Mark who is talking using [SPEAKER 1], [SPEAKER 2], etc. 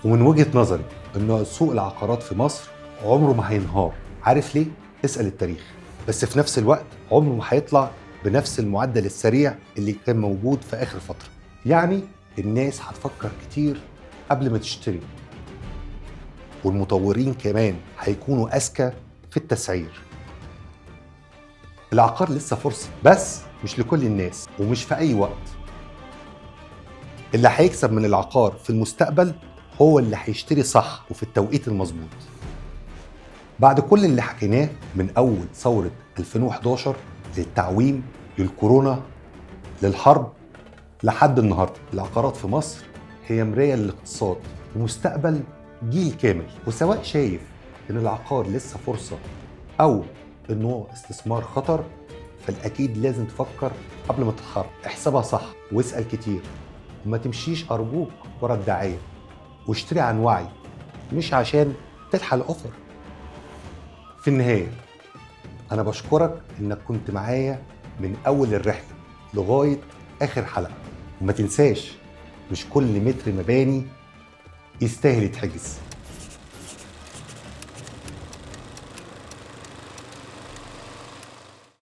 [SPEAKER 1] ومن وجهة نظري إن سوق العقارات في مصر عمره ما هينهار. عارف ليه؟ اسأل التاريخ. بس في نفس الوقت عمره ما هيطلع بنفس المعدل السريع اللي كان موجود في آخر فترة. يعني الناس هتفكر كتير قبل ما تشتري، والمطورين كمان هيكونوا أذكى في التسعير. العقار لسه فرصة، بس مش لكل الناس ومش في أي وقت. اللي هيكسب من العقار في المستقبل هو اللي هيشتري صح وفي التوقيت المظبوط. بعد كل اللي حكيناه من أول ثورة 2011 للتعويم للكورونا للحرب لحد النهاردة، العقارات في مصر هي مراية للاقتصاد ومستقبل جيل كامل. وسواء شايف إن العقار لسه فرصة أو إنه استثمار خطر، فالأكيد لازم تفكر قبل ما تتحرك. احسبها صح واسأل كتير، وما تمشيش أرجوك ورا الدعاية، واشتري عن وعي مش عشان تلحق الأوفر. في النهاية أنا بشكرك إنك كنت معايا من أول الرحلة لغاية آخر حلقة. وما تنساش، مش كل متر مباني يستاهل يتحجز.